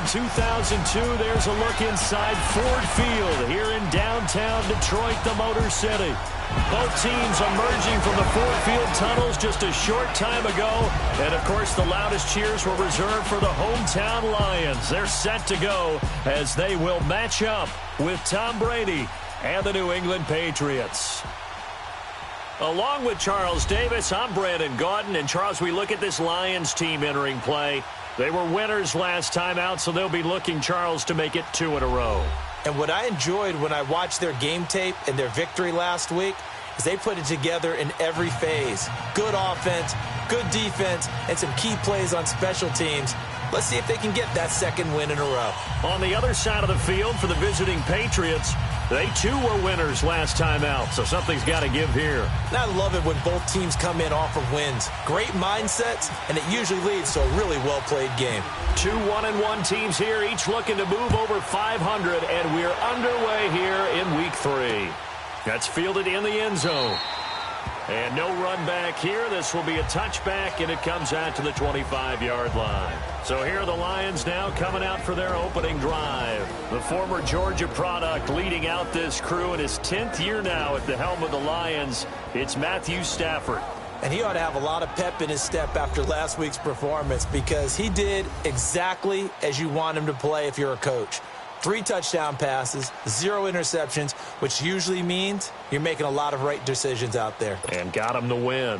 in 2002, there's a look inside Ford Field here in downtown Detroit, the Motor City. Both teams emerging from the Ford Field tunnels just a short time ago. And, of course, the loudest cheers were reserved for the hometown Lions. They're set to go as they will match up with Tom Brady and the New England Patriots. Along with Charles Davis, I'm Brandon Gaudin. And, Charles, we look at this Lions team entering play. They were winners last time out, so they'll be looking, Charles, to make it 2 in a row. And what I enjoyed when I watched their game tape and their victory last week is they put it together in every phase. Good offense, good defense, and some key plays on special teams. Let's see if they can get that second win in a row. On the other side of the field for the visiting Patriots, they too were winners last time out, so something's got to give here. And I love it when both teams come in off of wins. Great mindsets, and it usually leads to a really well-played game. 2 1-1 teams here, each looking to move over 500, and we're underway here in Week 3. That's fielded in the end zone. And no run back here. This will be a touchback, and it comes out to the 25-yard line. So here are the Lions now coming out for their opening drive. The former Georgia product leading out this crew in his 10th year now at the helm of the Lions. It's Matthew Stafford. And he ought to have a lot of pep in his step after last week's performance because he did exactly as you want him to play if you're a coach. 3 touchdown passes, 0 interceptions, which usually means you're making a lot of right decisions out there. And got him the win.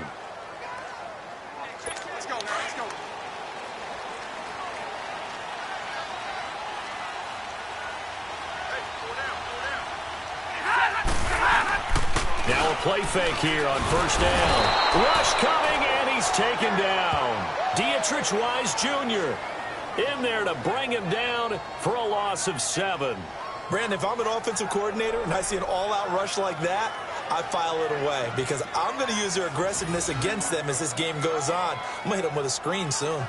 Let's go, let's go. Now a play fake here on first down. Rush coming, and he's taken down. Dietrich Wise Jr. in there to bring him down for a loss of 7. Brandon, if I'm an offensive coordinator and I see an all-out rush like that, I file it away because I'm going to use their aggressiveness against them as this game goes on. I'm going to hit them with a screen soon.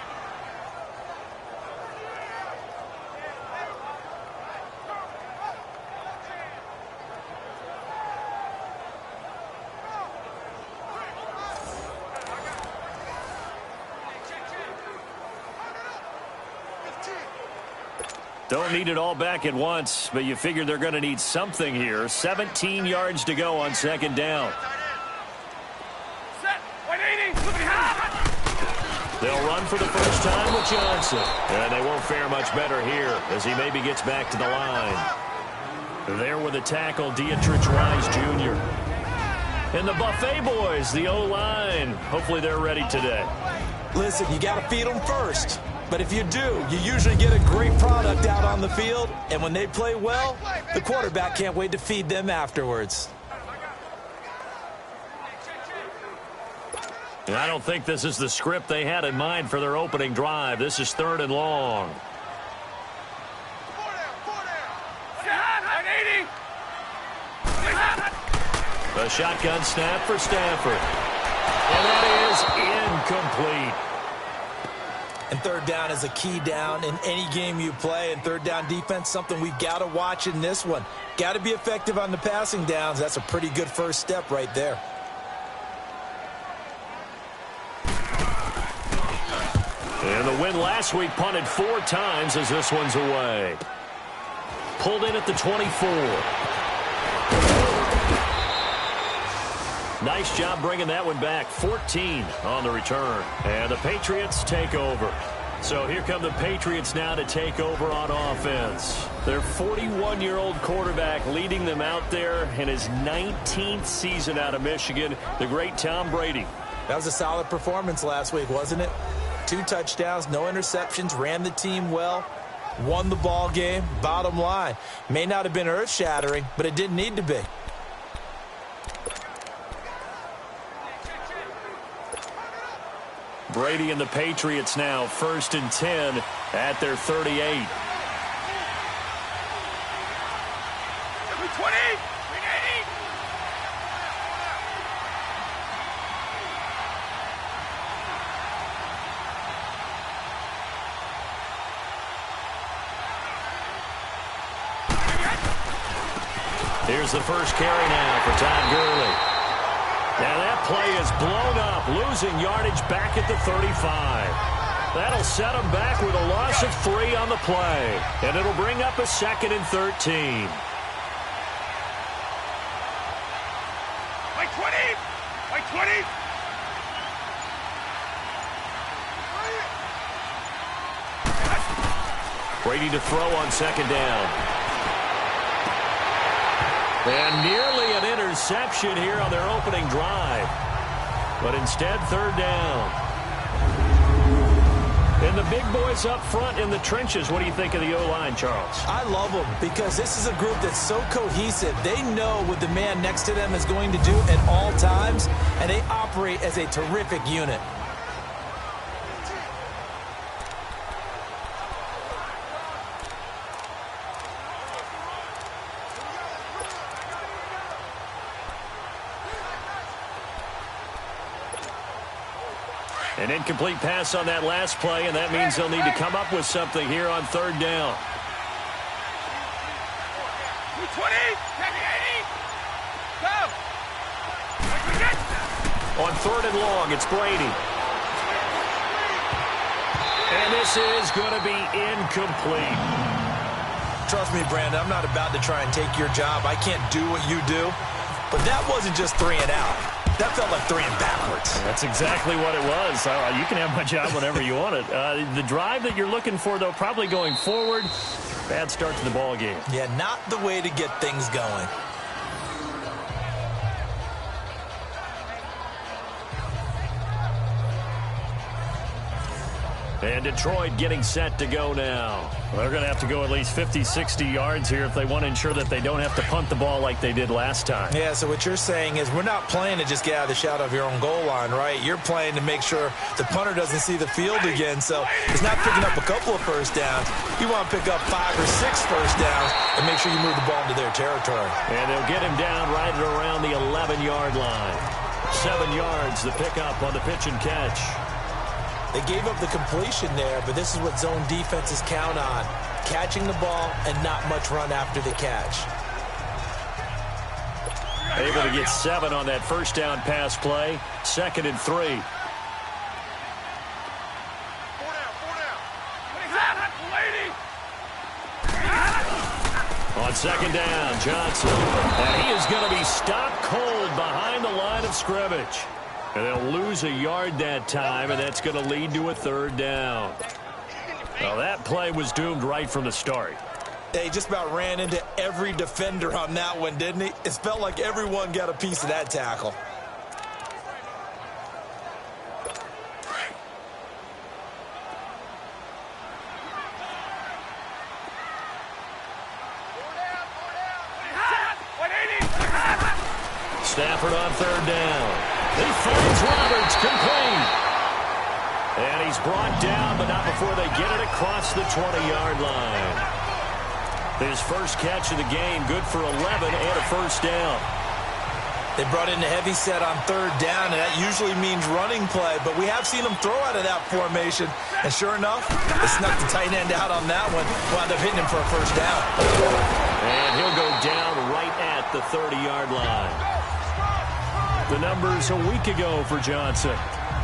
Don't need it all back at once, but you figure they're going to need something here. 17 yards to go on second down. Set. 180. They'll run for the first time with Johnson. And they won't fare much better here as he maybe gets back to the line. There with the tackle, Dietrich Wise Jr. And the Buffet boys, the O-line. Hopefully they're ready today. Listen, you got to feed them first. But if you do, you usually get a great product out on the field. And when they play well, the quarterback can't wait to feed them afterwards. And I don't think this is the script they had in mind for their opening drive. This is 3rd and long. 180. A shotgun snap for Stafford. And that is incomplete. And 3rd down is a key down in any game you play. And 3rd down defense, something we've got to watch in this one. Got to be effective on the passing downs. That's a pretty good first step right there. And the win last week punted 4 times as this one's away. Pulled in at the 24. Nice job bringing that one back. 14 on the return. And the Patriots take over. So here come the Patriots now to take over on offense. Their 41-year-old quarterback leading them out there in his 19th season out of Michigan, the great Tom Brady. That was a solid performance last week, wasn't it? 2 touchdowns, no interceptions, ran the team well, won the ball game. Bottom line, may not have been earth-shattering, but it didn't need to be. Brady and the Patriots now 1st and 10 at their 38. 20. Here's the first carry now for Todd Gurley. Now that play is blown up, losing yardage back at the 35. That'll set them back with a loss of 3 on the play. And it'll bring up a 2nd and 13. Like 20! Like 20! Brady to throw on 2nd down. And nearly an interception here on their opening drive. But instead, 3rd down. And the big boys up front in the trenches. What do you think of the O-line, Charles? I love them because this is a group that's so cohesive. They know what the man next to them is going to do at all times, and they operate as a terrific unit. An incomplete pass on that last play, and that means they'll need to come up with something here on 3rd down. 20! Go! On 3rd and long, it's Brady. And this is going to be incomplete. Trust me, Brandon, I'm not about to try and take your job. I can't do what you do. But that wasn't just 3 and out. That felt like 3 and backwards. That's exactly what it was. You can have my job whenever you want it. The drive that you're looking for, though, probably going forward. Bad start to the ball game. Yeah, not the way to get things going. And Detroit getting set to go now. They're going to have to go at least 50, 60 yards here if they want to ensure that they don't have to punt the ball like they did last time. Yeah, so what you're saying is we're not playing to just get out of the shadow of your own goal line, right? You're playing to make sure the punter doesn't see the field again. So it's not picking up a couple of first downs. You want to pick up 5 or 6 first downs and make sure you move the ball into their territory. And they'll get him down right at around the 11-yard line. 7 yards, the pickup on the pitch and catch. They gave up the completion there, but this is what zone defenses count on. Catching the ball and not much run after the catch. Able to get 7 on that first down pass play. 2nd and 3. 4 down. On 2nd down, Johnson. And he is going to be stopped cold behind the line of scrimmage. And they'll lose a yard that time, and that's going to lead to a 3rd down. Well, that play was doomed right from the start. They just about ran into every defender on that one, didn't he? It felt like everyone got a piece of that tackle. Stafford on 3rd down. He finds Roberts, complete. And he's brought down, but not before they get it across the 20-yard line. His first catch of the game, good for 11 and a first down. They brought in a heavy set on 3rd down, and that usually means running play, but we have seen them throw out of that formation. And sure enough, they snuck the tight end out on that one, wound up hitting him for a first down. And he'll go down right at the 30-yard line. The numbers a week ago for Johnson.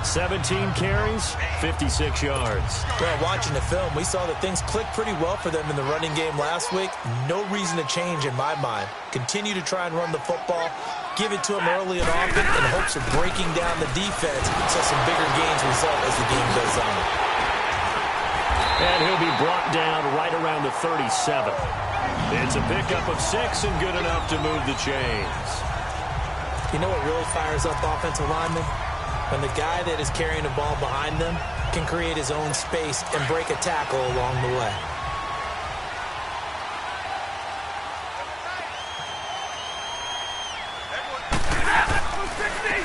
17 carries, 56 yards. Well, watching the film, we saw that things clicked pretty well for them in the running game last week. No reason to change in my mind. Continue to try and run the football, give it to them early and often in hopes of breaking down the defense so some bigger gains result as the game goes on. And he'll be brought down right around the 37. It's a pickup of 6 and good enough to move the chains. You know what really fires up offensive linemen? When the guy that is carrying the ball behind them can create his own space and break a tackle along the way.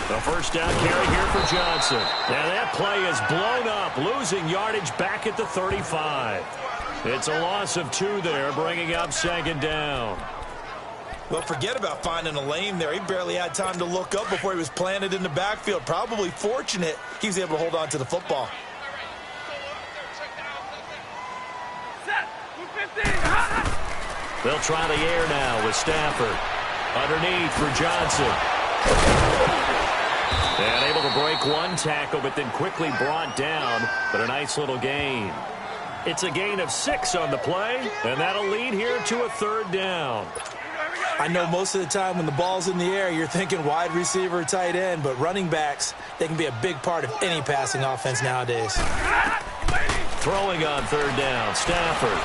The first down carry here for Johnson. Now that play is blown up, losing yardage back at the 35. It's a loss of 2 there, bringing up 2nd down. Well, forget about finding a lane there. He barely had time to look up before he was planted in the backfield. Probably fortunate he was able to hold on to the football. They'll try the air now with Stafford. Underneath for Johnson. And able to break one tackle, but then quickly brought down. But a nice little gain. It's a gain of 6 on the play, and that'll lead here to a 3rd down. I know most of the time when the ball's in the air, you're thinking wide receiver, tight end, but running backs, they can be a big part of any passing offense nowadays. Throwing on 3rd down, Stafford.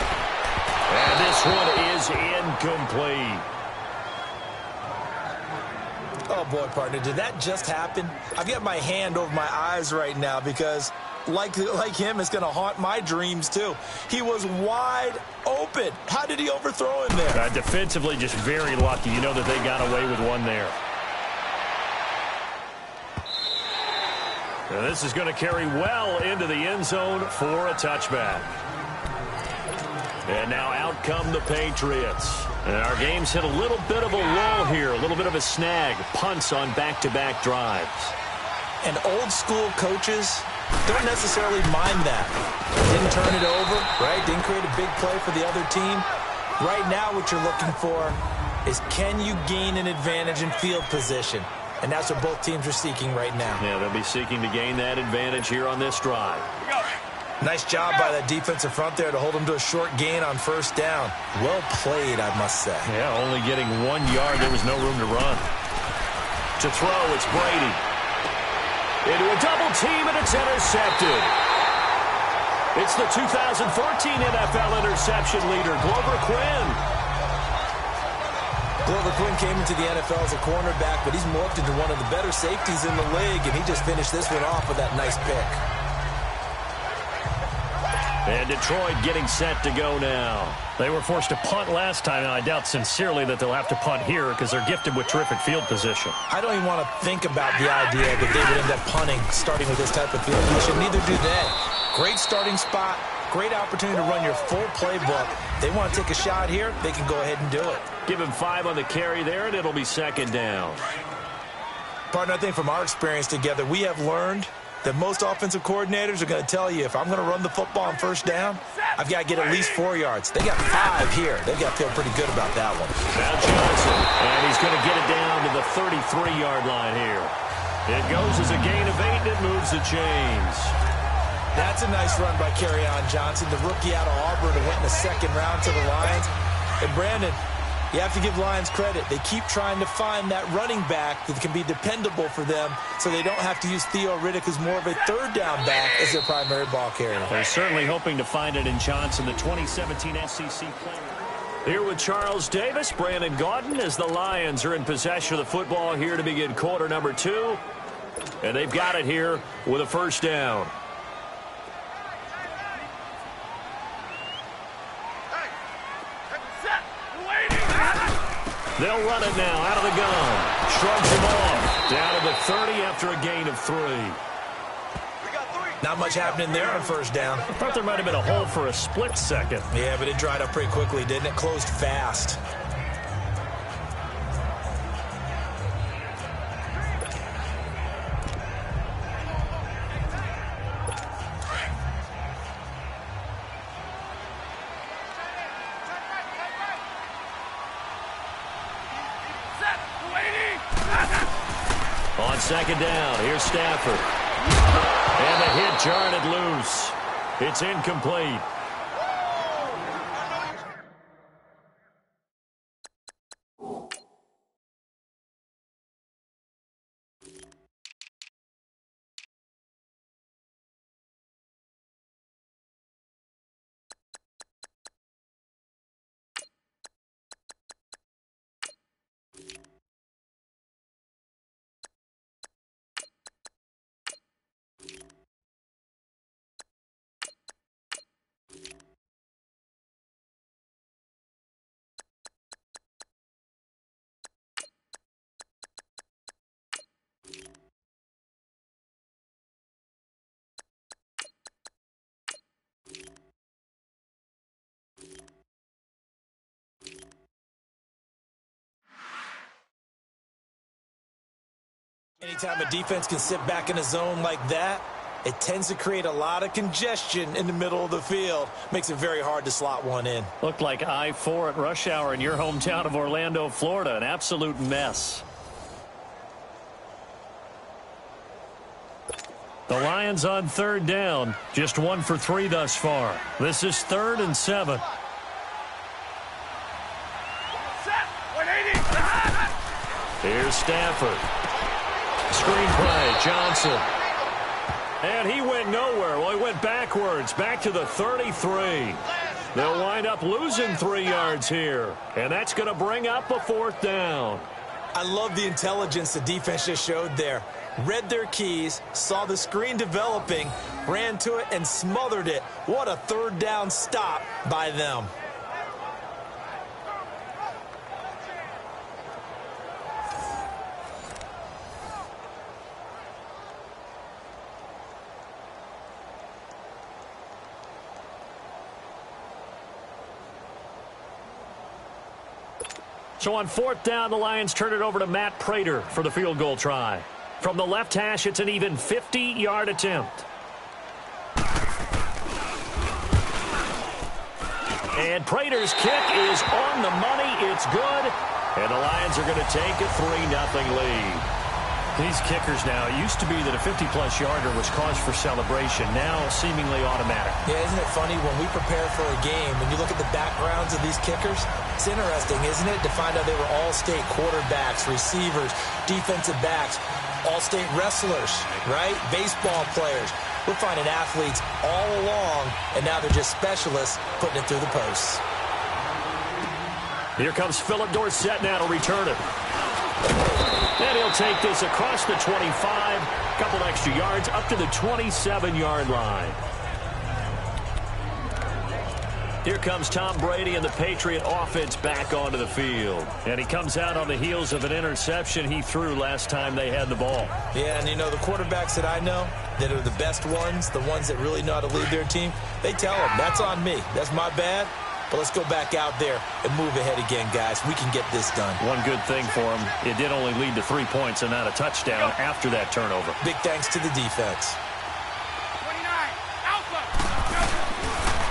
And this one is incomplete. Oh, boy, partner, did that just happen? I've got my hand over my eyes right now because, like him, it's going to haunt my dreams, too. He was wide open. How did he overthrow him there? Defensively, just very lucky. You know that they got away with one there. And this is going to carry well into the end zone for a touchback. And now out come the Patriots. And our game's hit a little bit of a lull here, a little bit of a snag. Punts on back-to-back drives. And old-school coaches don't necessarily mind that. Didn't turn it over, right? Didn't create a big play for the other team. Right now what you're looking for is can you gain an advantage in field position? And that's what both teams are seeking right now. Yeah, they'll be seeking to gain that advantage here on this drive. Nice job by that defensive front there to hold them to a short gain on 1st down. Well played, I must say. Yeah, only getting 1 yard. There was no room to run. To throw, it's Brady. Into a double team, and it's intercepted. It's the 2014 NFL interception leader, Glover Quinn. Glover Quinn came into the NFL as a cornerback, but he's morphed into one of the better safeties in the league, and he just finished this one off with that nice pick. And Detroit getting set to go now. They were forced to punt last time, and I doubt sincerely that they'll have to punt here because they're gifted with terrific field position. I don't even want to think about the idea that they would end up punting starting with this type of field position. Neither do they. Great starting spot, great opportunity to run your full playbook. They want to take a shot here, they can go ahead and do it. Give him 5 on the carry there, and it'll be 2nd down. Partner, I think from our experience together, we have learned that most offensive coordinators are going to tell you, if I'm going to run the football on 1st down, I've got to get at least 4 yards. They got 5 here. They've got to feel pretty good about that one. Now Johnson, and he's going to get it down to the 33-yard line here. It goes as a gain of 8, and it moves the chains. That's a nice run by Kerryon Johnson, the rookie out of Auburn who went in the 2nd round to the Lions. And Brandon, you have to give Lions credit. They keep trying to find that running back that can be dependable for them so they don't have to use Theo Riddick, who's more of a 3rd down back, as their primary ball carrier. They're certainly hoping to find it in Johnson, the 2017 SEC player. Here with Charles Davis, Brandon Gaudin, as the Lions are in possession of the football here to begin quarter number 2. And they've got it here with a 1st down. They'll run it now out of the gun. Shrugs him off. Down to the 30 after a gain of 3. Not much happening there on 1st down. I thought there might have been a hole for a split second. Yeah, but it dried up pretty quickly, didn't it? Closed fast. On 2nd down, here's Stafford. And the hit jarred it loose. It's incomplete. Anytime a defense can sit back in a zone like that, it tends to create a lot of congestion in the middle of the field. Makes it very hard to slot one in. Looked like I-4 at rush hour in your hometown of Orlando, Florida. An absolute mess. The Lions on third down. Just 1 for 3 thus far. This is 3rd and 7. Set. 180. Here's Stafford. Screenplay, Johnson. And he went nowhere. Well, he went backwards, back to the 33. They'll wind up losing 3 yards here. And that's going to bring up a 4th down. I love the intelligence the defense just showed there. Read their keys, saw the screen developing, ran to it, and smothered it. What a 3rd down stop by them. So on 4th down, the Lions turn it over to Matt Prater for the field goal try. From the left hash, it's an even 50-yard attempt. And Prater's kick is on the money. It's good. And the Lions are going to take a 3-0 lead. These kickers now, it used to be that a 50-plus yarder was cause for celebration. Now seemingly automatic. Yeah, isn't it funny when we prepare for a game, when you look at the backgrounds of these kickers, it's interesting, isn't it, to find out they were all-state quarterbacks, receivers, defensive backs, all-state wrestlers, right? Baseball players. We're finding athletes all along, and now they're just specialists putting it through the posts. Here comes Philip Dorsett now to return it. And he'll take this across the 25, a couple extra yards, up to the 27-yard line. Here comes Tom Brady and the Patriot offense back onto the field. And he comes out on the heels of an interception he threw last time they had the ball. Yeah, and you know, the quarterbacks that I know that are the best ones, the ones that really know how to lead their team, they tell them, that's on me. That's my bad. But let's go back out there and move ahead again, guys. We can get this done. One good thing for him, it did only lead to 3 points and not a touchdown after that turnover. Big thanks to the defense. 29. Alpha.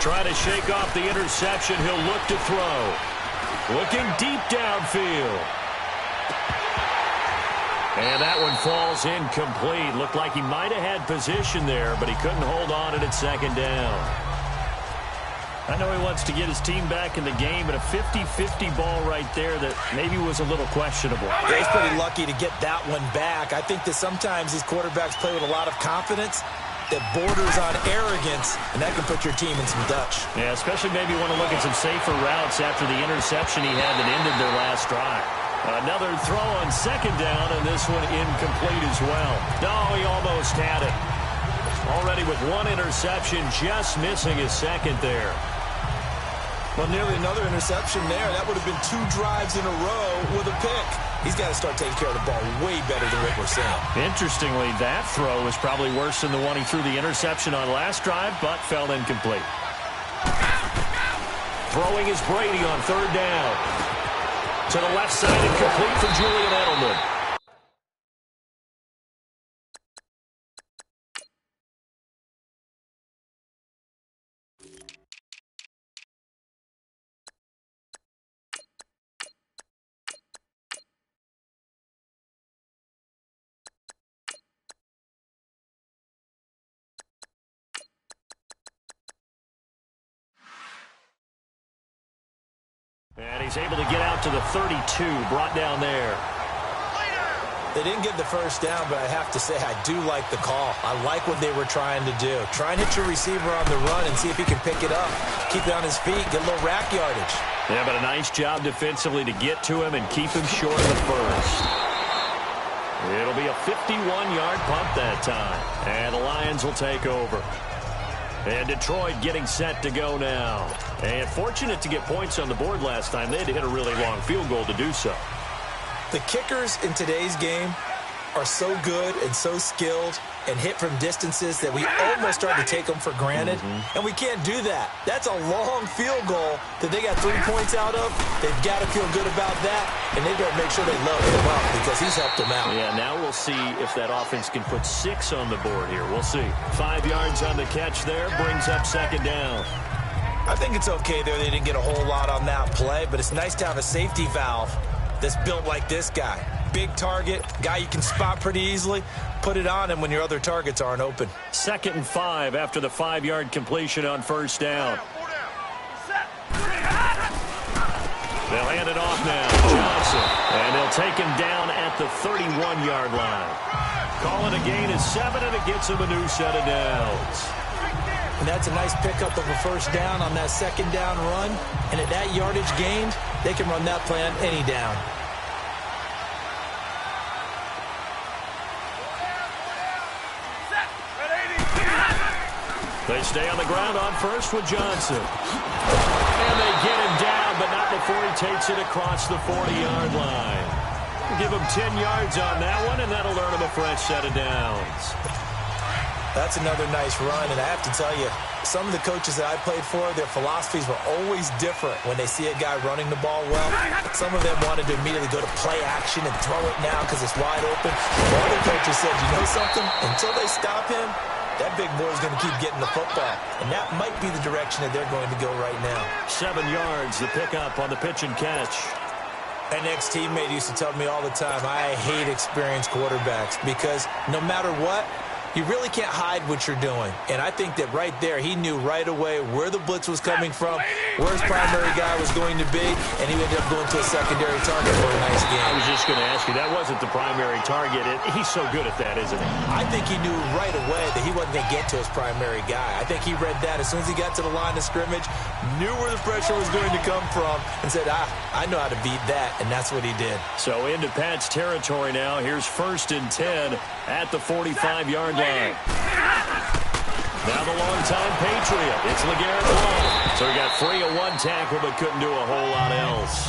Trying to shake off the interception. He'll look to throw. Looking deep downfield. And that one falls incomplete. Looked like he might have had position there, but he couldn't hold on at 2nd down. I know he wants to get his team back in the game, but a 50-50 ball right there that maybe was a little questionable. Yeah, he's pretty lucky to get that one back. I think that sometimes these quarterbacks play with a lot of confidence that borders on arrogance, and that can put your team in some Dutch. Yeah, especially maybe want to look at some safer routes after the interception he had that ended their last drive. Another throw on 2nd down, and this one incomplete as well. No, he almost had it. Already with 1 interception, just missing his 2nd there. Well, nearly another interception there. That would have been 2 drives in a row with a pick. He's got to start taking care of the ball way better than what we're seeing. Interestingly, that throw was probably worse than the one he threw the interception on last drive, but fell incomplete. Throwing is Brady on 3rd down. To the left side, incomplete for Julian Edelman. And he's able to get out to the 32, brought down there. They didn't get the 1st down, but I have to say I do like the call. I like what they were trying to do. Try and hit your receiver on the run and see if he can pick it up. Keep it on his feet, get a little rack yardage. Yeah, but a nice job defensively to get to him and keep him short of the 1st. It'll be a 51-yard punt that time. And the Lions will take over. And Detroit getting set to go now. And fortunate to get points on the board last time. They had to hit a really long field goal to do so. The kickers in today's game are so good and so skilled and hit from distances that we almost start to take them for granted. And we can't do that. That's a long field goal that they got 3 points out of. They've got to feel good about that, and they better make sure they load him up because he's helped them out. Yeah, now we'll see if that offense can put 6 on the board here. We'll see. 5 yards on the catch there, brings up 2nd down. I think it's okay there. They didn't get a whole lot on that play, but it's nice to have a safety valve that's built like this guy. Big target, guy you can spot pretty easily. Put it on him when your other targets aren't open. 2nd and 5 after the 5-yard completion on 1st down. They'll hand it off now. Johnson. And they'll take him down at the 31-yard line. Calling a gain of 7, and it gets him a new set of downs. And that's a nice pickup of a 1st down on that 2nd down run. And at that yardage gained, they can run that play on any down. They stay on the ground on 1st with Johnson. And they get him down, but not before he takes it across the 40-yard line. Give him 10 yards on that one, and that'll earn him a fresh set of downs. That's another nice run, and I have to tell you, some of the coaches that I played for, their philosophies were always different when they see a guy running the ball well. Some of them wanted to immediately go to play action and throw it now because it's wide open. Other coaches said, you know something? Until they stop him, that big boy is going to keep getting the football. And that might be the direction that they're going to go right now. 7 yards, the pickup on the pitch and catch. An ex-teammate used to tell me all the time, I hate experienced quarterbacks because no matter what, you really can't hide what you're doing. And I think that right there, he knew right away where the blitz was coming from, where his primary guy was going to be, and he ended up going to a secondary target for a nice game. I was just going to ask you, that wasn't the primary target. He's so good at that, isn't he? I think he knew right away that he wasn't going to get to his primary guy. I think he read that as soon as he got to the line of scrimmage, knew where the pressure was going to come from, and said, I know how to beat that, and that's what he did. So into Pat's territory now. Here's 1st and 10 at the 45-yard line. Now the longtime Patriot. It's LeGarrette Blount. So he got free of 1 tackle but couldn't do a whole lot else.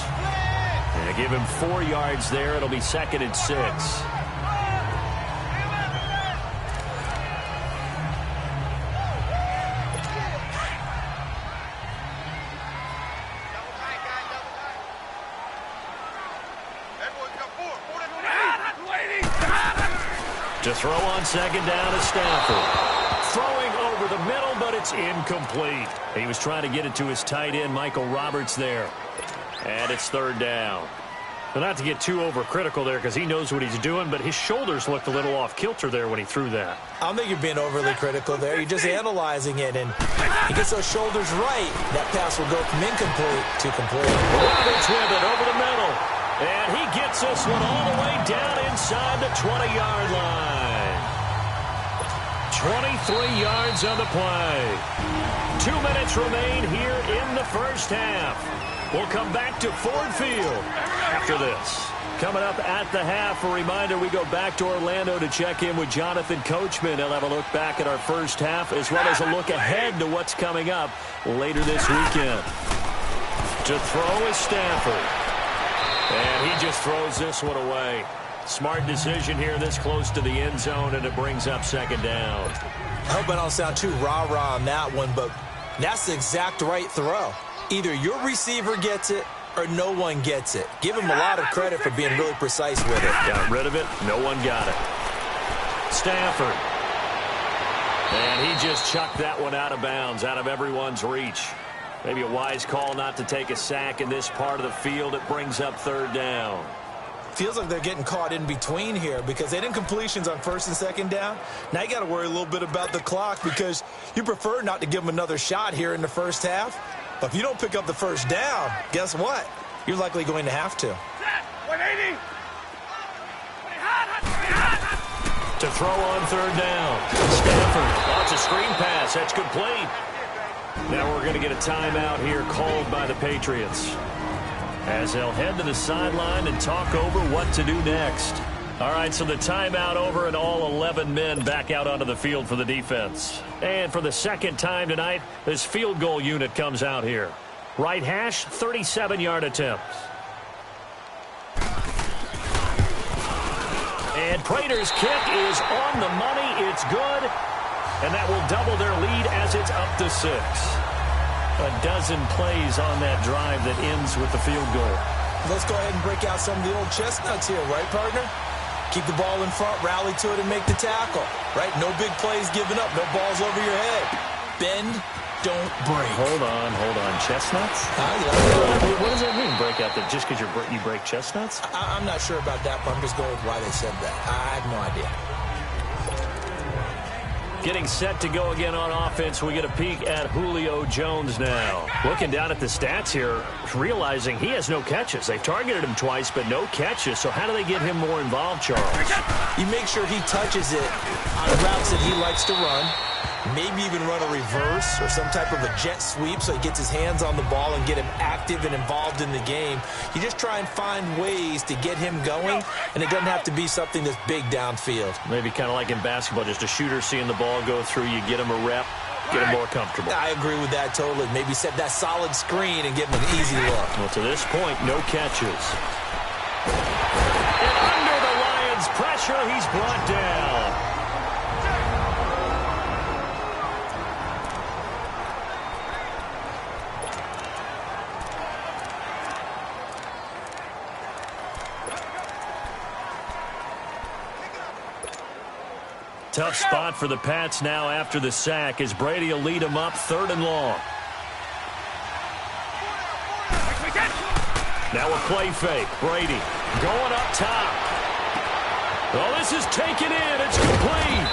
And they give him 4 yards there. It'll be 2nd and 6. To throw on 2nd down is Stafford. Throwing over the middle, but it's incomplete. He was trying to get it to his tight end, Michael Roberts, there. And it's 3rd down. But not to get too overcritical there because he knows what he's doing, but his shoulders looked a little off kilter there when he threw that. I don't think you're being overly critical there. You're just analyzing it, and he gets those shoulders right. That pass will go from incomplete to complete. Roberts with it over the middle. And he gets this one all the way down inside the 20-yard line. 23 yards on the play. 2 minutes remain here in the 1st half. We'll come back to Ford Field after this. Coming up at the half, a reminder, we go back to Orlando to check in with Jonathan Coachman. He'll have a look back at our 1st half as well as a look ahead to what's coming up later this weekend. To throw is Stafford. And he just throws this one away. Smart decision here this close to the end zone, and it brings up 2nd down. I hope I don't sound too rah-rah on that one, but that's the exact right throw. Either your receiver gets it or no one gets it. Give him a lot of credit for being really precise with it. Got rid of it. No one got it. Stafford. And he just chucked that one out of bounds, out of everyone's reach. Maybe a wise call not to take a sack in this part of the field. It brings up 3rd down. Feels like they're getting caught in between here because they didn't completions on 1st and 2nd down. Now you got to worry a little bit about the clock because you prefer not to give them another shot here in the 1st half. But if you don't pick up the 1st down, guess what? You're likely going to have to. 180. To throw on 3rd down. Stafford. Lots of screen pass. That's complete. Now we're going to get a timeout here called by the Patriots as they'll head to the sideline and talk over what to do next. All right, so the timeout over and all 11 men back out onto the field for the defense. And for the 2nd time tonight, this field goal unit comes out here. Right hash, 37-yard attempt. And Prater's kick is on the money. It's good. And that will double their lead as it's up to 6. A dozen plays on that drive that ends with the field goal. Let's go ahead and break out some of the old chestnuts here, right, partner? Keep the ball in front, rally to it, and make the tackle, right? No big plays given up, no balls over your head. Bend, don't break. Hold on. Chestnuts? Yeah. What does that mean, break out that just because you break chestnuts? I'm not sure about that, but I'm just going with why they said that. I have no idea. Getting set to go again on offense, we get a peek at Julio Jones now. Looking down at the stats here, realizing he has no catches. They've targeted him twice, but no catches. So how do they get him more involved, Charles? You make sure he touches it on routes that he likes to run. Maybe even run a reverse or some type of a jet sweep so he gets his hands on the ball and get him active and involved in the game. You just try and find ways to get him going, and it doesn't have to be something that's big downfield. Maybe kind of like in basketball, just a shooter seeing the ball go through, you get him a rep, get him more comfortable. I agree with that totally. Maybe set that solid screen and give him an easy look. Well, to this point, no catches. And under the Lions' pressure, he's brought down. Tough spot for the Pats now after the sack as Brady will lead them up 3rd and long. Now a play fake. Brady going up top. Oh, this is taken in. It's complete.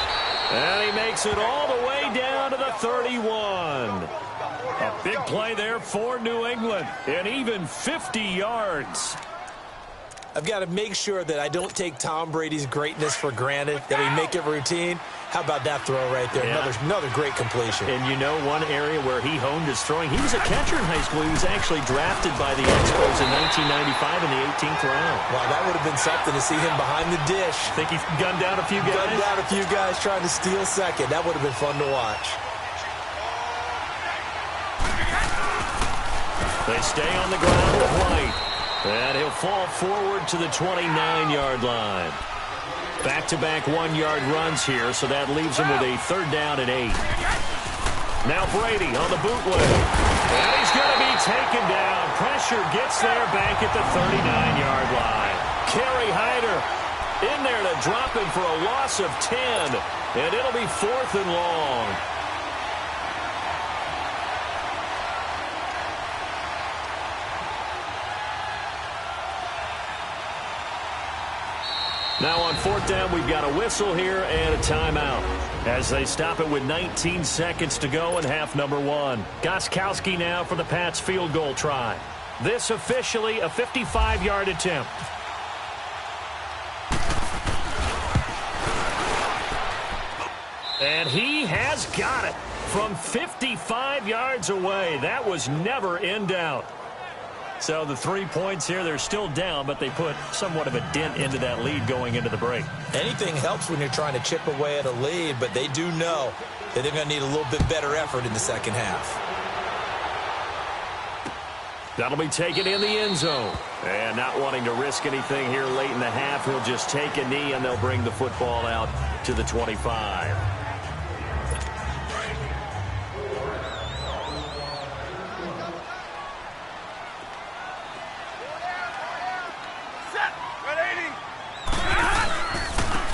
And he makes it all the way down to the 31. A big play there for New England. And even 50 yards. I've got to make sure that I don't take Tom Brady's greatness for granted, that we make it routine. How about that throw right there? Yeah. Another great completion. And you know one area where he honed his throwing? He was a catcher in high school. He was actually drafted by the Expos in 1995 in the 18th round. Wow, that would have been something to see him behind the dish. Think he gunned down a few guys? Gunned down a few guys trying to steal second. That would have been fun to watch. They stay on the ground with White. And he'll fall forward to the 29-yard line. Back-to-back 1-yard runs here, so that leaves him with a 3rd down and 8. Now Brady on the bootleg. And he's going to be taken down. Pressure gets there back at the 39-yard line. Kerry Hyder in there to drop him for a loss of 10. And it'll be 4th and long. Now on 4th down, we've got a whistle here and a timeout as they stop it with 19 seconds to go in half number 1. Gostkowski now for the Pats field goal try. This officially a 55-yard attempt. And he has got it from 55 yards away. That was never in doubt. So the 3 points here, they're still down, but they put somewhat of a dent into that lead going into the break. Anything helps when you're trying to chip away at a lead, but they do know that they're going to need a little bit better effort in the second half. That'll be taken in the end zone. And not wanting to risk anything here late in the half, he'll just take a knee, and they'll bring the football out to the 25.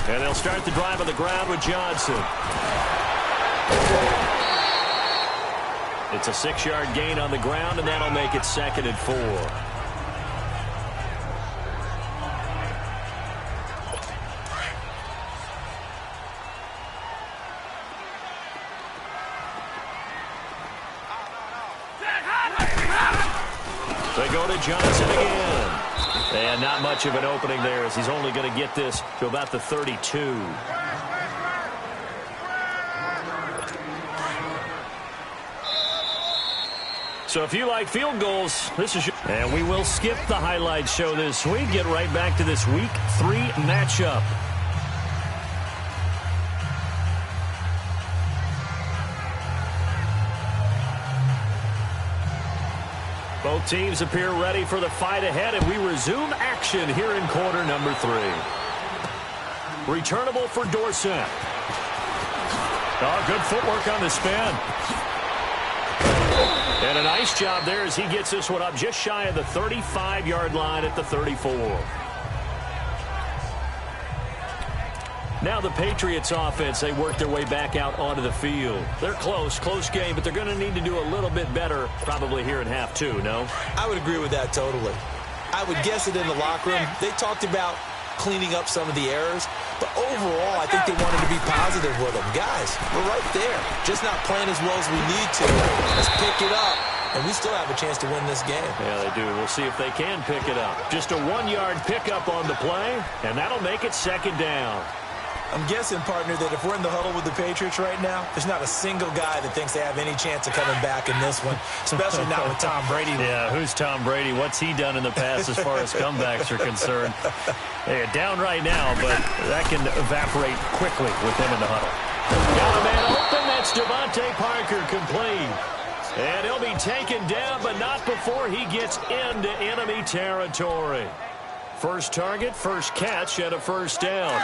And they'll start the drive on the ground with Johnson. It's a 6-yard gain on the ground, and that'll make it 2nd and 4. They go to Johnson again. And not much of an opening there as he's only going to get this to about the 32. So if you like field goals, this is your... And we will skip the highlight show this week. Get right back to this Week 3 matchup. Both teams appear ready for the fight ahead, and we resume action here in quarter number 3. Returnable for Dorsett. Oh, good footwork on the spin. And a nice job there as he gets this one up just shy of the 35-yard line at the 34. Now the Patriots offense, they work their way back out onto the field. They're close game, but they're going to need to do a little bit better probably here in half 2, no? I would agree with that totally. I would guess that in the locker room, they talked about cleaning up some of the errors. But overall, I think they wanted to be positive with them. Guys, we're right there. Just not playing as well as we need to. Let's pick it up. And we still have a chance to win this game. Yeah, they do. We'll see if they can pick it up. Just a 1-yard pickup on the play, and that'll make it second down. I'm guessing, partner, that if we're in the huddle with the Patriots right now, there's not a single guy that thinks they have any chance of coming back in this one, especially not with Tom Brady. Yeah, who's Tom Brady? What's he done in the past as far as comebacks are concerned? They're down right now, but that can evaporate quickly with him in the huddle. Got a man open. That's Devontae Parker complete. And he'll be taken down, but not before he gets into enemy territory. First target, first catch, and a first down.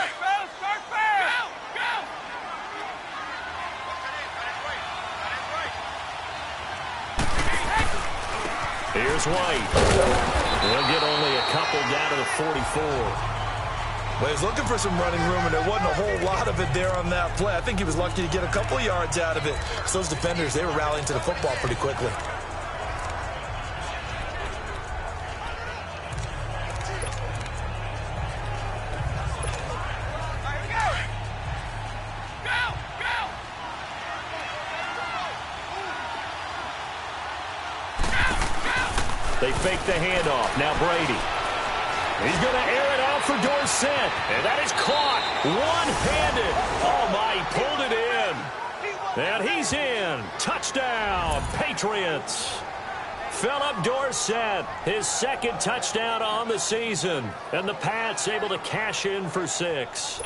Here's White. He'll get only a couple down to the 44. Well, he was looking for some running room, and there wasn't a whole lot of it there on that play. I think he was lucky to get a couple yards out of it. So those defenders, they were rallying to the football pretty quickly. They fake the handoff. Now Brady. He's going to air it out for Dorsett. And that is caught one-handed. Oh, my, he pulled it in. And he's in. Touchdown, Patriots. Philip Dorsett, his second touchdown on the season. And the Pats able to cash in for 6.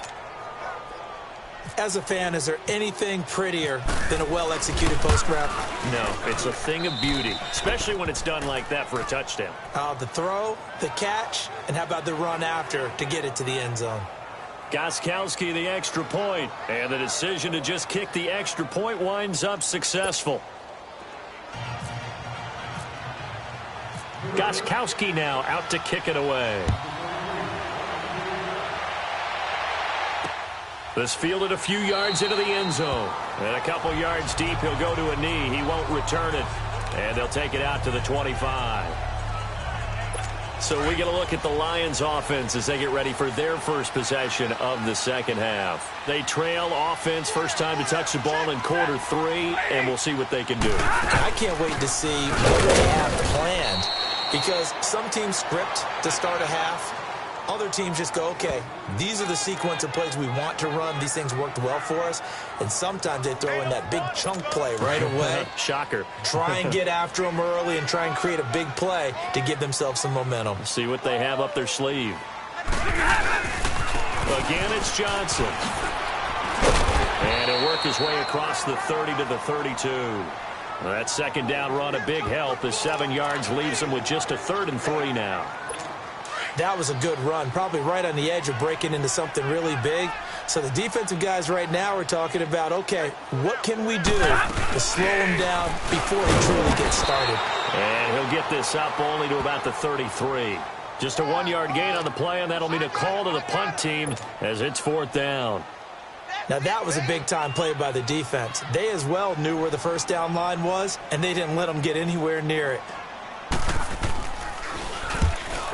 As a fan, is there anything prettier than a well-executed post route? No, it's a thing of beauty, especially when it's done like that for a touchdown. The throw, the catch, and how about the run after to get it to the end zone? Gostkowski the extra point, and the decision to just kick the extra point winds up successful. Gostkowski now out to kick it away. This fielded a few yards into the end zone. And a couple yards deep, he'll go to a knee. He won't return it. And they'll take it out to the 25. So we get a look at the Lions offense as they get ready for their first possession of the second half. They trail offense, first time to touch the ball in quarter 3, and we'll see what they can do. I can't wait to see what they have planned, because some teams script to start a half. Other teams just go, okay, these are the sequence of plays we want to run. These things worked well for us. And sometimes they throw in that big chunk play right away. Shocker. Try and get after them early and try and create a big play to give themselves some momentum. See what they have up their sleeve. Again, it's Johnson. And he'll work his way across the 30 to the 32. That second down run, a big help. The 7 yards leaves him with just a 3rd and 3 now. That was a good run, probably right on the edge of breaking into something really big. So the defensive guys right now are talking about, okay, what can we do to slow him down before he truly gets started? And he'll get this up only to about the 33. Just a 1-yard gain on the play, and that'll mean a call to the punt team as it's 4th down. Now that was a big-time play by the defense. They as well knew where the first down line was, and they didn't let them get anywhere near it.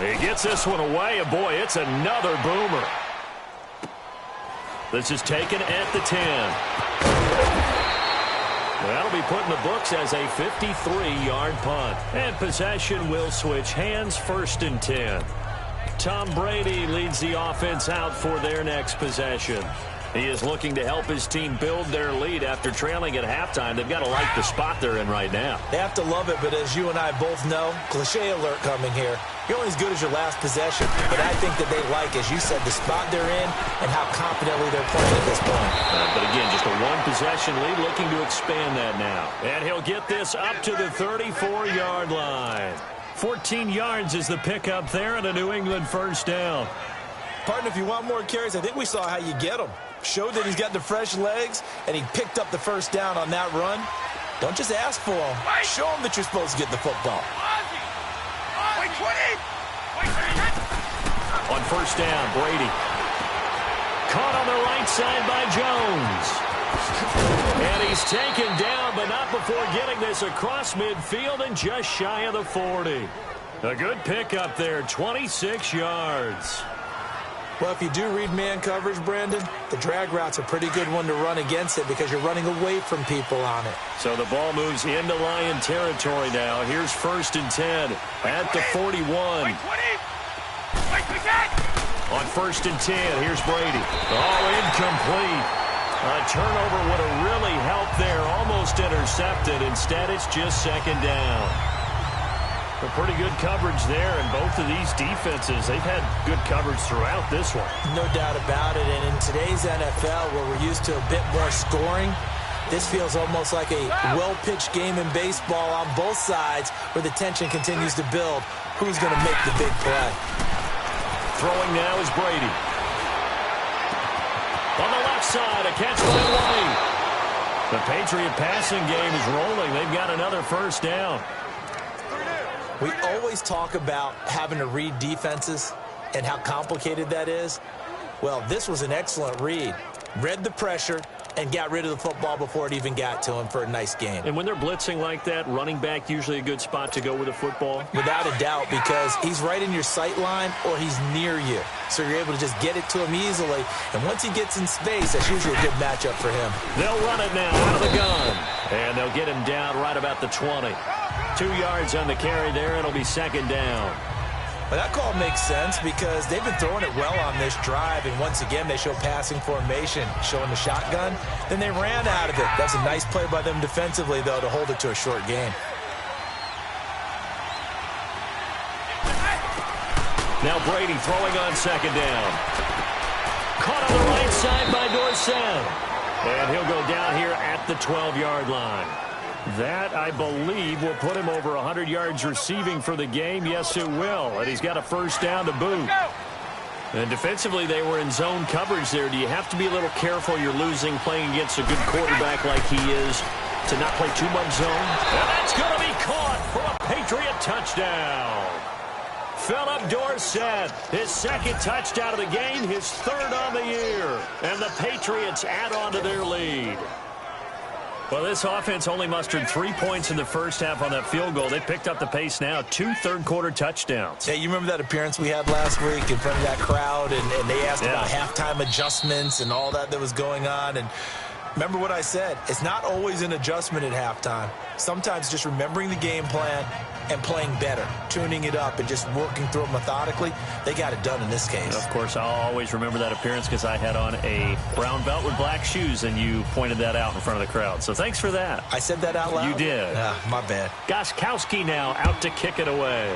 He gets this one away, and boy, it's another boomer. This is taken at the 10. That'll be put in the books as a 53-yard punt. And possession will switch hands, 1st and 10. Tom Brady leads the offense out for their next possession. He is looking to help his team build their lead after trailing at halftime. They've got to like the spot they're in right now. They have to love it, but as you and I both know, cliche alert coming here. You're only as good as your last possession, but I think that they like, as you said, the spot they're in and how confidently they're playing at this point. But again, just a 1-possession lead, looking to expand that now. And he'll get this up to the 34-yard line. 14 yards is the pickup there and a New England first down. Partner, if you want more carries, I think we saw how you get them. Showed that he's got the fresh legs, and he picked up the first down on that run. Don't just ask for them. Show them that you're supposed to get the football. On first down, Brady. Caught on the right side by Jones. And he's taken down, but not before getting this across midfield and just shy of the 40. A good pickup there, 26 yards. Well, if you do read man coverage, Brandon, the drag route's a pretty good one to run against it because you're running away from people on it. So the ball moves into Lion territory now. Here's 1st and 10 at the 41. Wait, 20. Wait, again. On 1st and 10, here's Brady. Oh, incomplete. A turnover would have really helped there. Almost intercepted. Instead, it's just 2nd down. A pretty good coverage there, and both of these defenses, they've had good coverage throughout this one. No doubt about it, and in today's NFL, where we're used to a bit more scoring, this feels almost like a well-pitched game in baseball on both sides where the tension continues to build. Who's going to make the big play? Throwing now is Brady. On the left side, a catch by White. The Patriot passing game is rolling. They've got another 1st down. We always talk about having to read defenses and how complicated that is. Well, this was an excellent read. Read the pressure and got rid of the football before it even got to him for a nice game. And when they're blitzing like that, running back usually a good spot to go with the football? Without a doubt, because he's right in your sight line or he's near you. So you're able to just get it to him easily. And once he gets in space, that's usually a good matchup for him. They'll run it now out of the gun. And they'll get him down right about the 20. 2 yards on the carry there. It'll be 2nd down. Well, that call makes sense because they've been throwing it well on this drive, and once again, they show passing formation, showing the shotgun. Then they ran out of it. That's a nice play by them defensively, though, to hold it to a short game. Now Brady throwing on 2nd down. Caught on the right side by Dorsett. And he'll go down here at the 12-yard line. That, I believe, will put him over 100 yards receiving for the game. Yes, it will. And he's got a 1st down to boot. And defensively, they were in zone coverage there. Do you have to be a little careful you're losing playing against a good quarterback like he is to not play too much zone? And that's going to be caught for a Patriot touchdown. Philip Dorsett, his 2nd touchdown of the game, his 3rd on the year. And the Patriots add on to their lead. Well, this offense only mustered 3 points in the first half on that field goal. They picked up the pace now. 2 third-quarter touchdowns. Hey, you remember that appearance we had last week in front of that crowd, and they asked about halftime adjustments and all that was going on, and remember what I said. It's not always an adjustment at halftime. Sometimes just remembering the game plan and playing better, tuning it up and just working through it methodically. They got it done in this case. Of course, I'll always remember that appearance because I had on a brown belt with black shoes, and you pointed that out in front of the crowd. So thanks for that. I said that out loud? You did. My bad. Gostkowski now out to kick it away.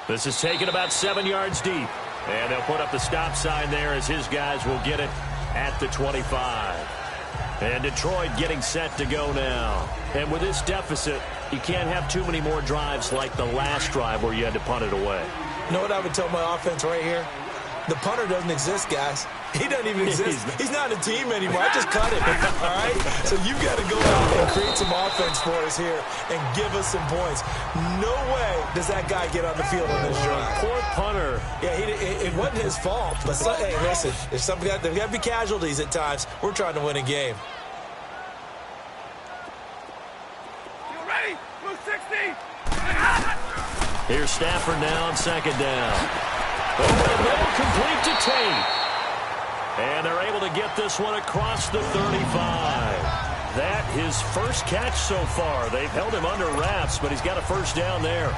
This is taken about 7 yards deep. And they'll put up the stop sign there as his guys will get it at the 25. And Detroit getting set to go now. And with this deficit, you can't have too many more drives like the last drive where you had to punt it away. You know what I would tell my offense right here? The punter doesn't exist, guys. He doesn't even exist. He's not a team anymore. I just cut him, all right? So you've got to go out and create some offense for us here and give us some points. No way does that guy get on the field on this drive. Poor punter. Yeah, it wasn't his fault. But, hey, listen, there's got to be casualties at times. We're trying to win a game. You ready? Move 60. Here's Stafford now on 2nd down. Over the middle, complete to Tate. And they're able to get this one across the 35. That his first catch so far. They've held him under wraps, but he's got a 1st down there.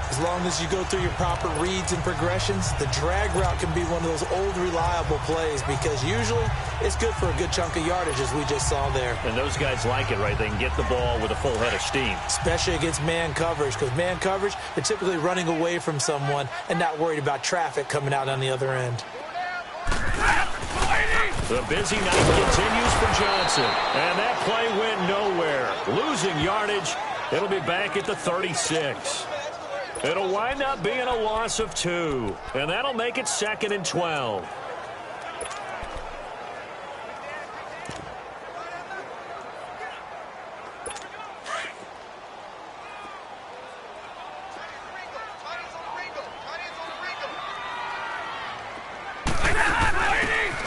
As long as you go through your proper reads and progressions, the drag route can be one of those old reliable plays because usually it's good for a good chunk of yardage as we just saw there. And those guys like it, right? They can get the ball with a full head of steam. Especially against man coverage because man coverage, they're typically running away from someone and not worried about traffic coming out on the other end. The busy night continues for Johnson. And that play went nowhere. Losing yardage. It'll be back at the 36. It'll wind up being a loss of 2. And that'll make it 2nd and 12.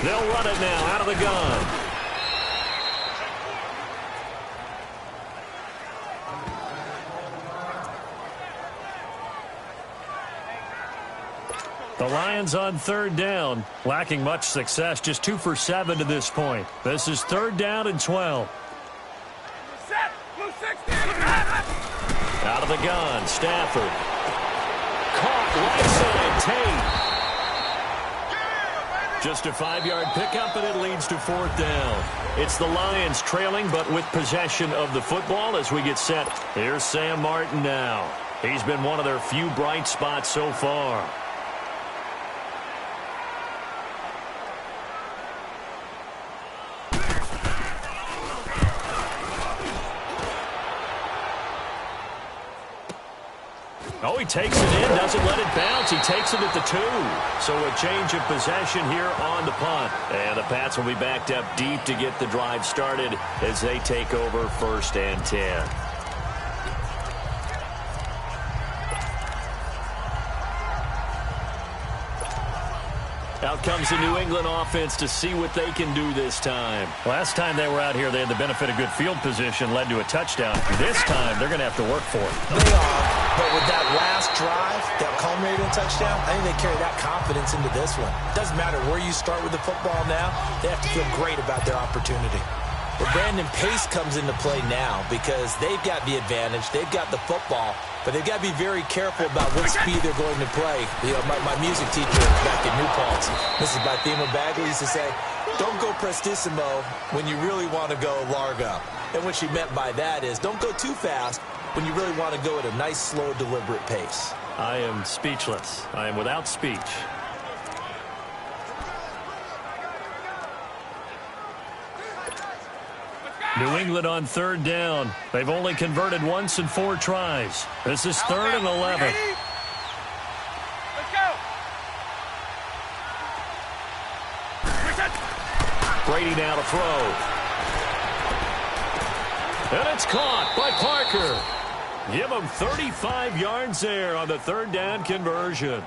They'll run it now out of the gun. The Lions on third down, lacking much success, just 2 for 7 to this point. This is 3rd down and 12. Set. Blue 60. Out of the gun, Stafford. Caught right side, Tate. Just a 5-yard pickup, and it leads to 4th down. It's the Lions trailing, but with possession of the football as we get set. Here's Sam Martin now. He's been one of their few bright spots so far. Oh, he takes it in, doesn't let it bounce. He takes it at the 2. So a change of possession here on the punt. And the Pats will be backed up deep to get the drive started as they take over 1st and 10. Out comes the New England offense to see what they can do this time. Last time they were out here, they had the benefit of good field position, led to a touchdown. This time, they're going to have to work for it. They are, but with that last drive, that culminated in touchdown, I think they carry that confidence into this one. Doesn't matter where you start with the football now, they have to feel great about their opportunity. But Brandon, pace comes into play now because they've got the advantage, they've got the football, but they've got to be very careful about what speed they're going to play. You know, my music teacher back in New Paltz, Mrs. Bythema Bagley, used to say, don't go prestissimo when you really want to go largo. And what she meant by that is don't go too fast when you really want to go at a nice, slow, deliberate pace. I am speechless. I am without speech. New England on 3rd down. They've only converted once in 4 tries. This is 3rd and 11. Let's go. Brady now to throw. And it's caught by Parker. Give him 35 yards there on the 3rd down conversion.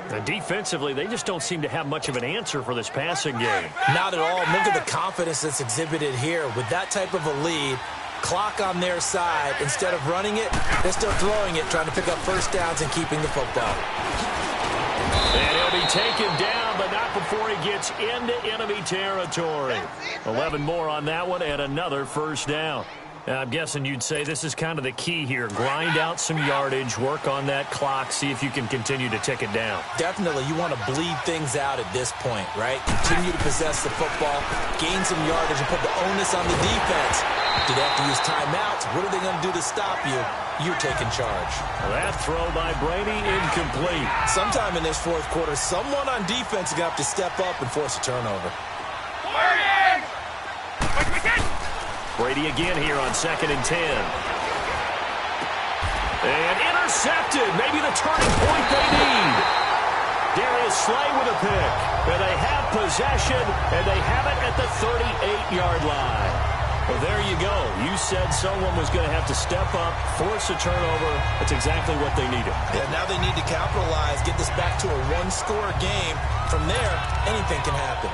And defensively, they just don't seem to have much of an answer for this passing game. Not at all. Look at the confidence that's exhibited here. With that type of a lead, clock on their side, instead of running it, they're still throwing it, trying to pick up 1st downs and keeping the football. And he'll be taken down, but not before he gets into enemy territory. 11 more on that one and another 1st down. I'm guessing you'd say this is kind of the key here. Grind out some yardage, work on that clock, see if you can continue to tick it down. Definitely, you want to bleed things out at this point, right? Continue to possess the football, gain some yardage, and put the onus on the defense. Do they have to use timeouts? What are they going to do to stop you? You're taking charge. That throw by Brady, incomplete. Sometime in this 4th quarter, someone on defense is going to have to step up and force a turnover. Brady again here on 2nd and 10. And intercepted. Maybe the turning point they need. Darius Slay with a pick. And they have possession, and they have it at the 38-yard line. Well, there you go. You said someone was going to have to step up, force a turnover. That's exactly what they needed. Yeah, now they need to capitalize, get this back to a 1-score game. From there, anything can happen.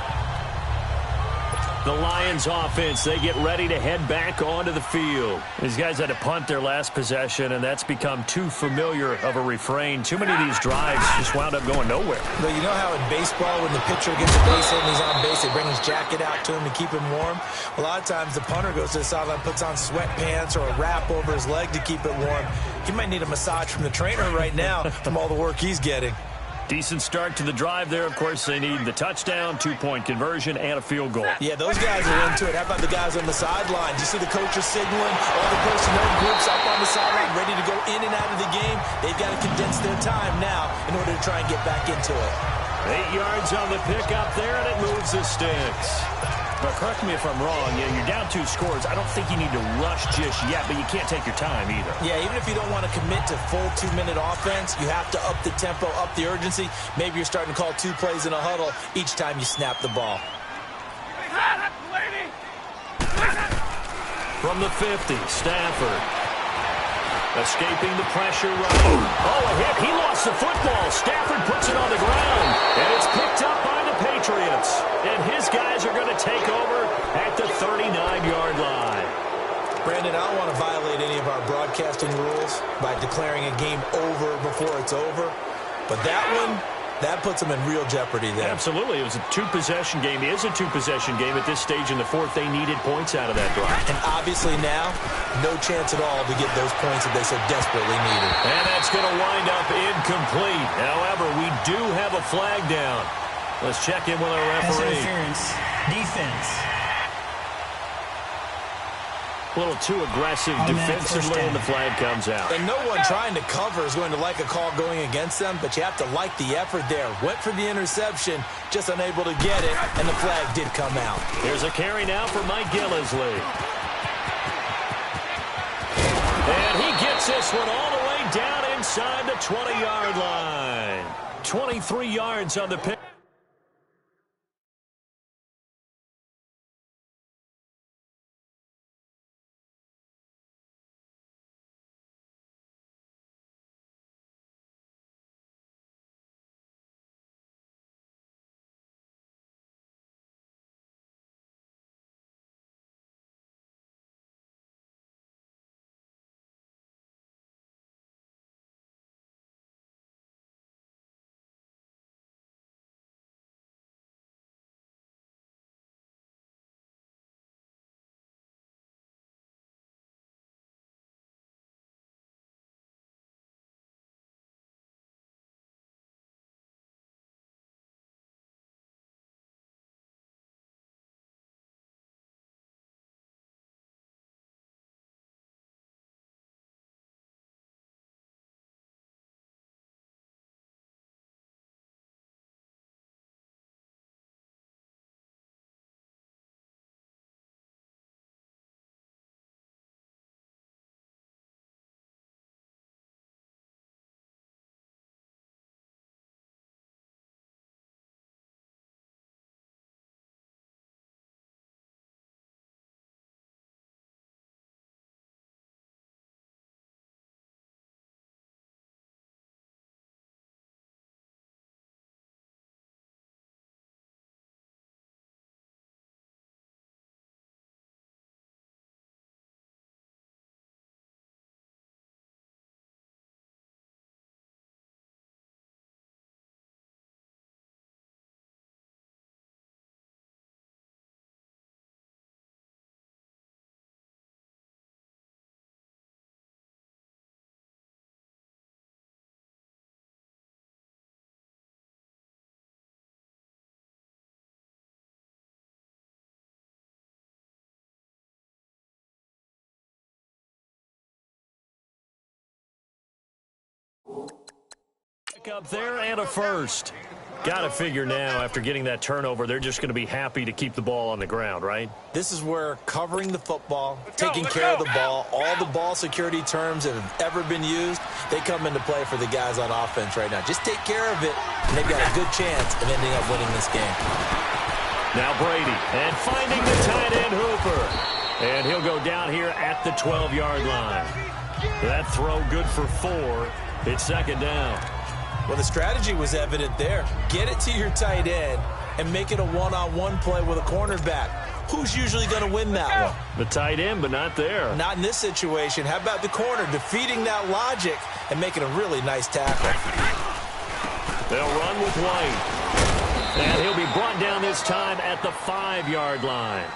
The Lions offense, they get ready to head back onto the field. These guys had to punt their last possession, and that's become too familiar of a refrain. Too many of these drives just wound up going nowhere. But you know how in baseball, when the pitcher gets a base hit and he's on base, they bring his jacket out to him to keep him warm? A lot of times the punter goes to the sideline, puts on sweatpants or a wrap over his leg to keep it warm. He might need a massage from the trainer right now from all the work he's getting. Decent start to the drive there. Of course, they need the touchdown, 2-point conversion, and a field goal. Yeah, those guys are into it. How about the guys on the sideline? You see the coaches signaling, all the personnel groups up on the sideline, ready to go in and out of the game. They've got to condense their time now in order to try and get back into it. 8 yards on the pickup there, and it moves the sticks. But correct me if I'm wrong, you're down 2 scores. I don't think you need to rush just yet, but you can't take your time either. Yeah, even if you don't want to commit to full 2-minute offense, you have to up the tempo, up the urgency. Maybe you're starting to call 2 plays in a huddle each time you snap the ball. From the 50, Stafford. Escaping the pressure right. Oh, a hit. He lost the football. Stafford puts it on the ground, and it's picked up by the Patriots. And his guys are going to take over at the 39-yard line. Brandon, I don't want to violate any of our broadcasting rules by declaring a game over before it's over. But that one, that puts them in real jeopardy there. Absolutely. It was a two-possession game. It is a two-possession game at this stage in the fourth. They needed points out of that drive. And obviously now, no chance at all to get those points that they so desperately needed. And that's going to wind up incomplete. However, we do have a flag down. Let's check in with our referee. Interference. Defense. A little too aggressive defensively, and the flag comes out. And no one trying to cover is going to like a call going against them, but you have to like the effort there. Went for the interception, just unable to get it, and the flag did come out. Here's a carry now for Mike Gillisley. And he gets this one all the way down inside the 20-yard line. 23 yards on the pick. Up there and a first. Got to figure now, after getting that turnover, they're just going to be happy to keep the ball on the ground, right? This is where covering the football, taking care of the ball, all the ball security terms that have ever been used, they come into play for the guys on offense right now. Just take care of it, and they've got a good chance of ending up winning this game. Now Brady, and finding the tight end Hooper. And he'll go down here at the 12-yard line. That throw good for 4. It's second down. Well, the strategy was evident there. Get it to your tight end and make it a one-on-one play with a cornerback. Who's usually going to win that one? The tight end, but not there. Not in this situation. How about the corner defeating that logic and making a really nice tackle? They'll run with White. And he'll be brought down this time at the 5-yard line.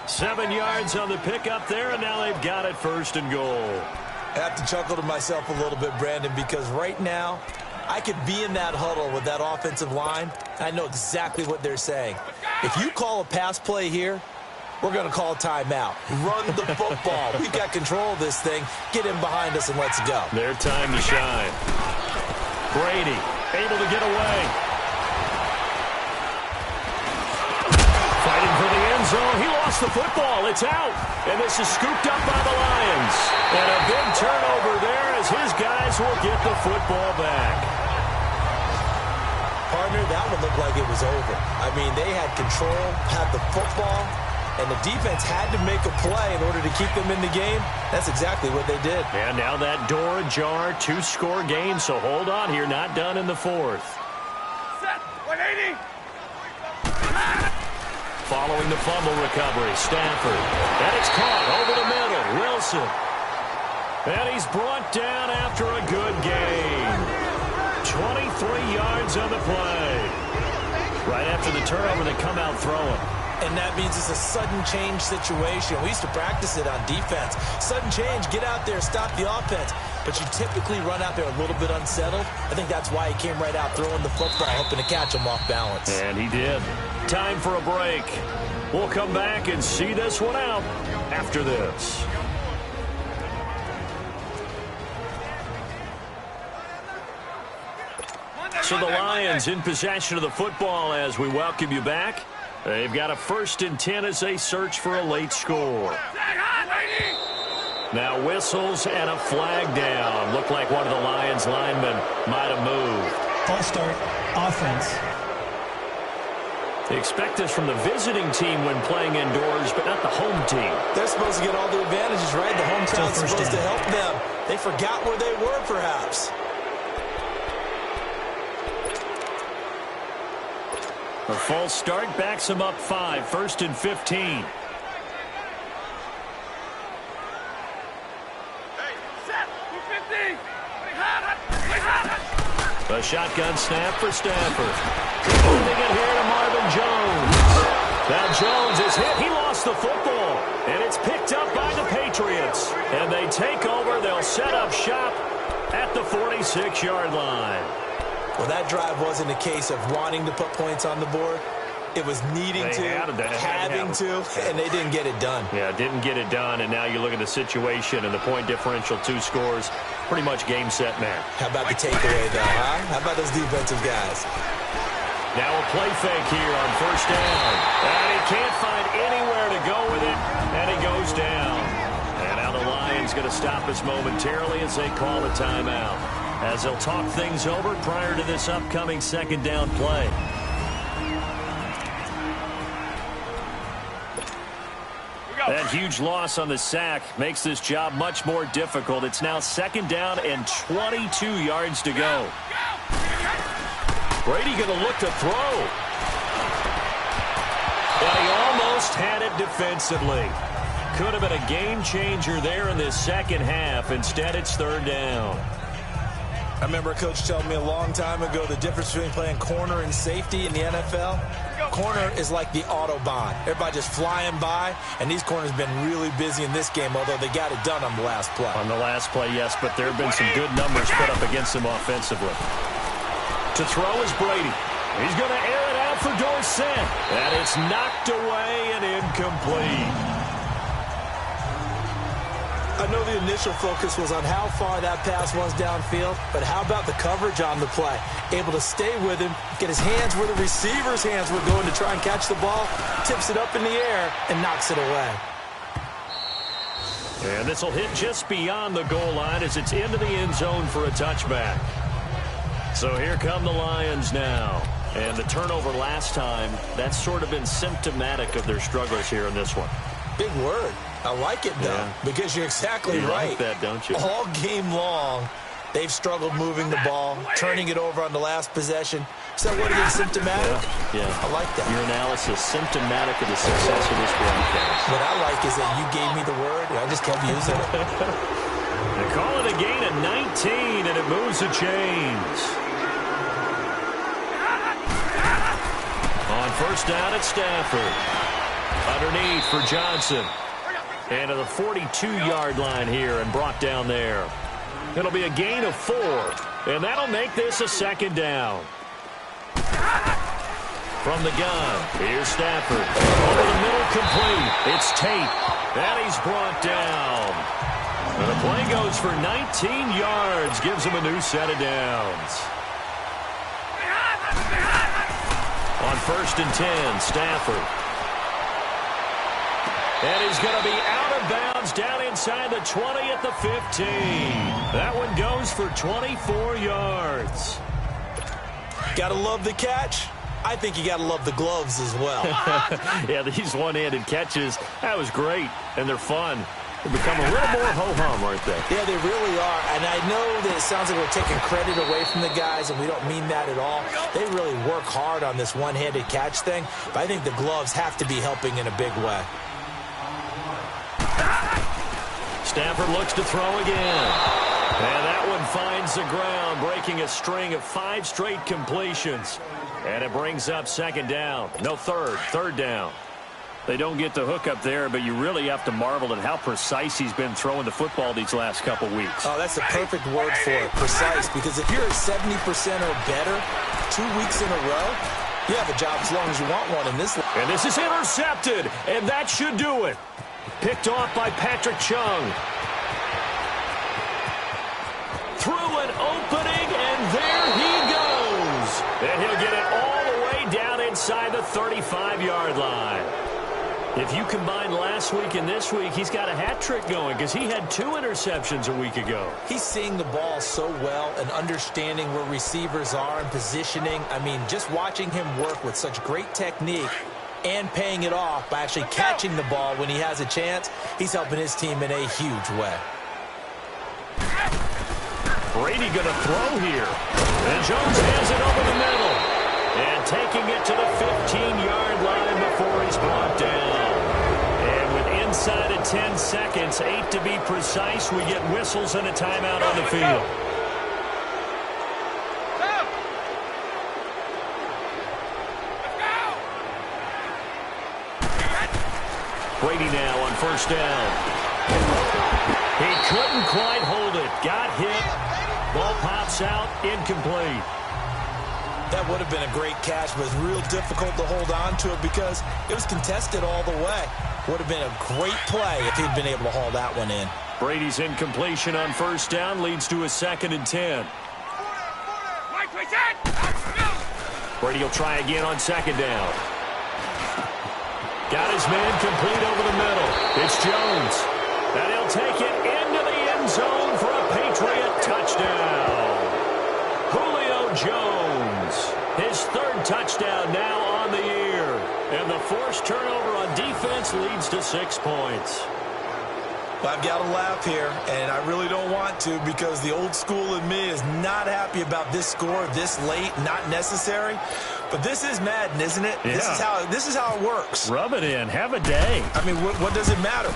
7 yards on the pickup there, and now they've got it first and goal. I have to chuckle to myself a little bit, Brandon, because right now I could be in that huddle with that offensive line. I know exactly what they're saying. If you call a pass play here, we're going to call timeout. Run the football. We've got control of this thing. Get in behind us and let's go. Their time to shine. Brady able to get away. Fighting for the end zone. He lost the football. It's out. And this is scooped up by the Lions. And a big turnover there as his guys will get the football back. Partner, that one looked like it was over. I mean, they had control, had the football, and the defense had to make a play in order to keep them in the game. That's exactly what they did. And now that door ajar, 2-score game, so hold on here, not done in the fourth. Set, 180. Following the fumble recovery, Stafford. And it's caught over the middle, Wilson. And he's brought down after a good game. 2 23 yards on the play. Right after the turnover, they come out throwing. And that means it's a sudden change situation. We used to practice it on defense. Sudden change, get out there, stop the offense. But you typically run out there a little bit unsettled. I think that's why he came right out throwing the football, hoping to catch him off balance. And he did. Time for a break. We'll come back and see this one out after this. So the Lions in possession of the football as we welcome you back. They've got a 1st and 10 as they search for a late score. Now whistles and a flag down. Looked like one of the Lions linemen might have moved. False start, offense. They expect this from the visiting team when playing indoors, but not the home team. They're supposed to get all the advantages, right? The home crowd's supposed to help them. They forgot where they were, perhaps. A false start backs them up 5, 1st and 15. A shotgun snap for Stafford. Moving it here to Marvin Jones. Now Jones is hit. He lost the football. And it's picked up by the Patriots. And they take over. They'll set up shop at the 46-yard line. Well, that drive wasn't a case of wanting to put points on the board. It was needing to, having to, and they didn't get it done. Yeah, didn't get it done, and now you look at the situation and the point differential, 2 scores, pretty much game, set, match. How about the takeaway, though, huh? How about those defensive guys? Now a play fake here on 1st down. And he can't find anywhere to go with it, and he goes down. And now the Lions going to stop us momentarily as they call a timeout, as they'll talk things over prior to this upcoming 2nd down play. That huge loss on the sack makes this job much more difficult. It's now 2nd down and 22 yards to go. Brady going to look to throw. And he almost had it defensively. Could have been a game changer there in this 2nd half. Instead, it's 3rd down. I remember a coach telling me a long time ago the difference between playing corner and safety in the NFL. Corner is like the Autobahn. Everybody just flying by, and these corners have been really busy in this game, although they got it done on the last play. On the last play, yes, but there have been some good numbers put up against them offensively. To throw is Brady. He's going to air it out for Dorsett. And it's knocked away and incomplete. I know the initial focus was on how far that pass was downfield, but how about the coverage on the play? Able to stay with him, get his hands where the receiver's hands were going to try and catch the ball, tips it up in the air, and knocks it away. And this will hit just beyond the goal line as it's into the end zone for a touchback. So here come the Lions now. And the turnover last time, that's sort of been symptomatic of their struggles here in this one. Big word. I like it, though, because you're exactly right. You like that, don't you? All game long, they've struggled moving the ball, turning it over on the last possession. So what is symptomatic? Yeah. I like that. Your analysis, symptomatic of the success of this broadcast. What I like is that you gave me the word, and I just kept using it. They call it a gain of 19, and it moves the chains. On 1st down at Stafford. Underneath for Johnson. And to the 42-yard line here and brought down there. It'll be a gain of 4. And that'll make this a 2nd down. From the gun, here's Stafford. Over the middle, complete. It's Tate. And he's brought down. And the play goes for 19 yards. Gives him a new set of downs. On 1st and 10, Stafford. And he's going to be out of bounds down inside the 20 at the 15. That one goes for 24 yards. Got to love the catch. I think you got to love the gloves as well. Yeah, these one-handed catches, that was great, and they're fun. They become a little more ho-hum, aren't they? Yeah, they really are. And I know that it sounds like we're taking credit away from the guys, and we don't mean that at all. They really work hard on this one-handed catch thing, but I think the gloves have to be helping in a big way. Stafford looks to throw again. And that one finds the ground, breaking a string of 5 straight completions. And it brings up second down. No, third down. They don't get the hook up there, but you really have to marvel at how precise he's been throwing the football these last couple weeks. Oh, that's the perfect word for it, precise, because if you're at 70% or better 2 weeks in a row, you have a job as long as you want one in this league. And this is intercepted, and that should do it. Picked off by Patrick Chung. Through an opening, and there he goes. And he'll get it all the way down inside the 35-yard line. If you combine last week and this week, he's got a hat trick going because he had 2 interceptions a week ago. He's seeing the ball so well and understanding where receivers are and positioning. I mean, just watching him work with such great technique and paying it off by actually catching the ball when he has a chance, he's helping his team in a huge way. Brady going to throw here. And Jones has it over the middle. And taking it to the 15-yard line before he's brought down. And with inside of 10 seconds, 8 to be precise, we get whistles and a timeout on the field. Brady now on first down. He couldn't quite hold it. Got hit. Ball pops out. Incomplete. That would have been a great catch, but it's real difficult to hold on to it because it was contested all the way. Would have been a great play if he'd been able to haul that one in. Brady's incompletion on first down leads to a 2nd and 10. Brady will try again on 2nd down. Got his man complete over the middle. It's Jones. And he'll take it into the end zone for a Patriot touchdown. Julio Jones, his 3rd touchdown now on the year. And the forced turnover on defense leads to 6 points. I've got to laugh here, and I really don't want to because the old school in me is not happy about this score this late, not necessary. But this is Madden, isn't it? Yeah. This is how it works. Rub it in. Have a day. I mean, what does it matter?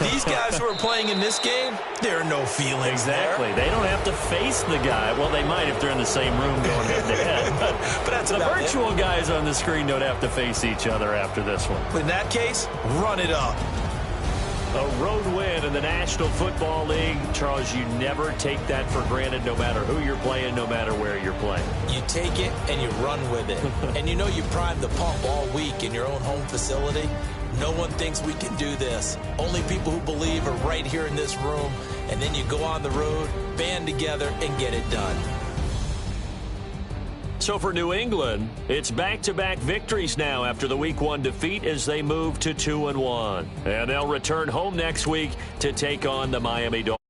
These guys who are playing in this game, there are no feelings exactly. there. They don't have to face the guy. Well, they might if they're in the same room going head-to-head. But that's the about virtual it. guys on the screen don't have to face each other after this one. In that case, run it up. A road win in the National Football League. Charles, you never take that for granted no matter who you're playing, no matter where you're playing. You take it and you run with it. And you know you primed the pump all week in your own home facility. No one thinks we can do this. Only people who believe are right here in this room. And then you go on the road, band together, and get it done. So for New England, it's back-to-back victories now after the Week 1 defeat as they move to 2-1. And they'll return home next week to take on the Miami Dolphins.